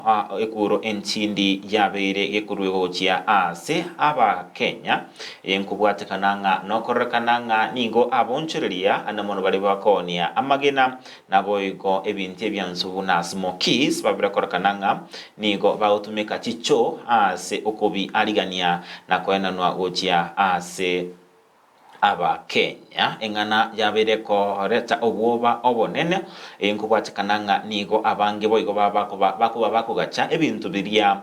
ekuro enchindi yabeire gekurwego chia ase aba Kenya enkubwatekananga nokorekananga ningo abonchereria anamono bali bakonia amagena naboigo ebintu ebyansubu na Smokies babira korekananga ningo bautumika chicho ase okobi aligania na koenanwa gochia ase aba Kenya engana yabere ko reta obwoba obonene enkubwatekananga nigo abange boigo bakugacha ebintu biria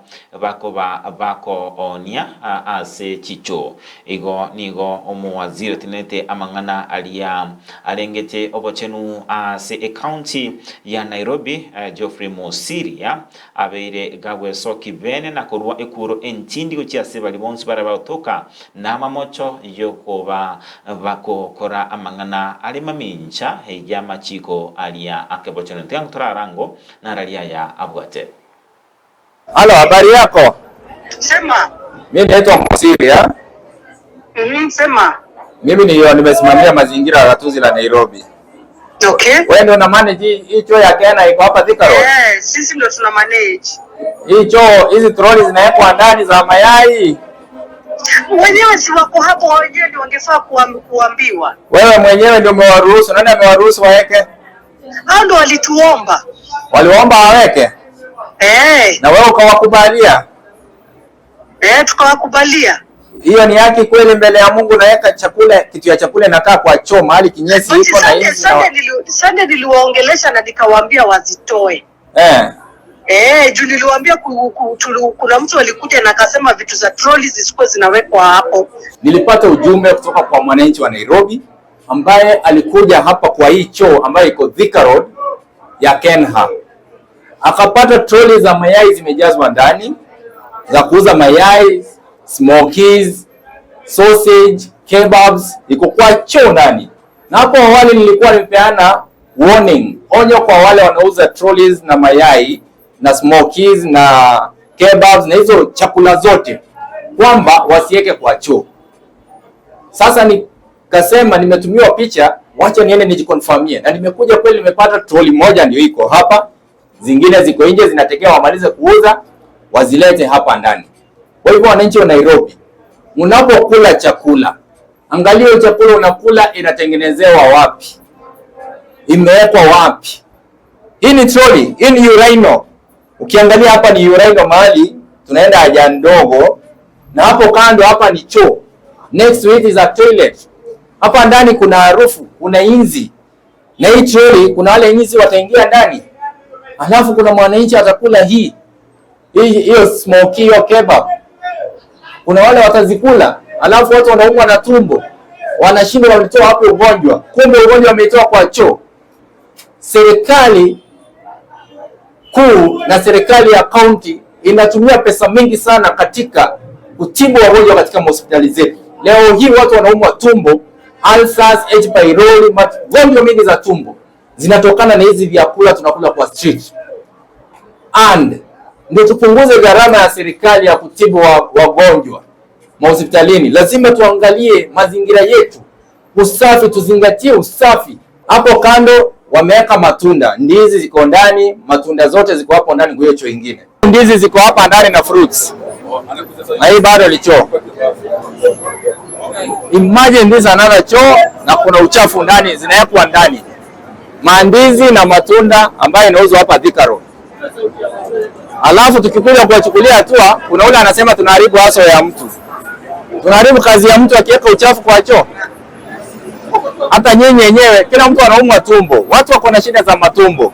bako onia ase chicho igo nigo omuwaziri tinete amangana alia arengete obochenu ase county ya Nairobi Geoffrey Mosiria abeire gabwe soki bene na korwa ekuro entindi gochia se bali bonsi barabatoka na mamocho yokoba bako kora amangana alima mincha heja machiko alia akebocheno tiang turarango na ralia ya abwate. Halo, habari yako? Sema. Mimi naitwa Mosiria. Sema. Mimi nimesimamia mazingira ya gatuzi la Nairobi. Okay. Wewe ndio una manage hii choo ya Kenya iko hapa Thika Road? Sisi ndio tuna manage. Hii choo, hizi trolleys zinawekwa ndani za mayai. Wenyewe si wako hapo, wenyewe ndio wangefaa kuambiwa. Wewe mwenyewe ndio umewaruhusu, nani amewaruhusu waweke? Hao ndio walituomba. Waliomba waweke? Na wewe ukawakubalia? Tukawakubalia. Hiyo ni haki kweli mbele ya Mungu? Naweka chakula, kitu ya chakula inakaa kwa choo mahali kinyesi iko na hizi. Sunday niliwaongelesha na nikawaambia wazitoe. Juu niliwaambia kuna mtu alikuja na akasema vitu za trolleys zisikuwa zinawekwa hapo. Nilipata ujumbe kutoka kwa mwananchi wa Nairobi ambaye alikuja hapa kwa hii choo ambayo iko Thika Road ya Kenya. Akapata trolleys za mayai zimejazwa ndani za kuuza mayai, Smokies, sausage, kebabs, iko kwa choo ndani. Na hapo awali nilikuwa nimepeana warning, onyo kwa wale wanauza trolleys na mayai na Smokies na kebabs na hizo chakula zote kwamba wasiweke kwa choo. Sasa nikasema nimetumiwa picha, wacha niende nijikonfirmie, na nimekuja kweli nimepata trolley moja ndio iko hapa, zingine ziko nje zinategea wamalize kuuza wazilete hapa ndani. Kwa hivyo wananchi wa Nairobi, mnapokula chakula, angalia chakula unakula inatengenezewa wapi, imewekwa wapi. Hii ni trolley, hii ni urino. Ukiangalia hapa ni urino mahali tunaenda haja ndogo, na hapo kando hapa ni choo. Next to it is a toilet. Hapa ndani kuna harufu, kuna inzi. Na hii trolley kuna wale inzi wataingia ndani. Alafu kuna mwananchi atakula hiyo smoky, hiyo kebab. Kuna wale watazikula, alafu watu wanaumwa na tumbo. Wanashindwa walitoa hapo ugonjwa. Kumbe ugonjwa umetoa kwa choo. Serikali kuu na serikali ya county inatumia pesa mingi sana katika kutibu wagonjwa katika hospitali zetu. Leo hii watu wanaumwa tumbo, ulcers, H. pylori, magonjwa mingi za tumbo zinatokana na hizi vyakula tunakula kwa street. And ndio tupunguze gharama ya serikali ya kutibu wagonjwa hospitalini, lazima tuangalie mazingira yetu, usafi, tuzingatie usafi. Hapo kando wameweka matunda, ndizi ziko ndani, matunda zote ziko hapo ndani kwa hiyo choo ingine. Ndizi ziko hapa ndani na fruits. Na hii bado ni choo. Imagine this another choo na kuna uchafu ndani zinawekwa ndani. Mandizi na matunda ambayo inauzwa hapa Thika Road. Alafu tukikuja kuwachukulia hatua, kuna ule anasema tunaharibu haso ya mtu. Tunaharibu kazi ya mtu akiweka uchafu kwa choo. Hata nyinyi wenyewe kila mtu anaumwa tumbo. Watu wako na shida za matumbo.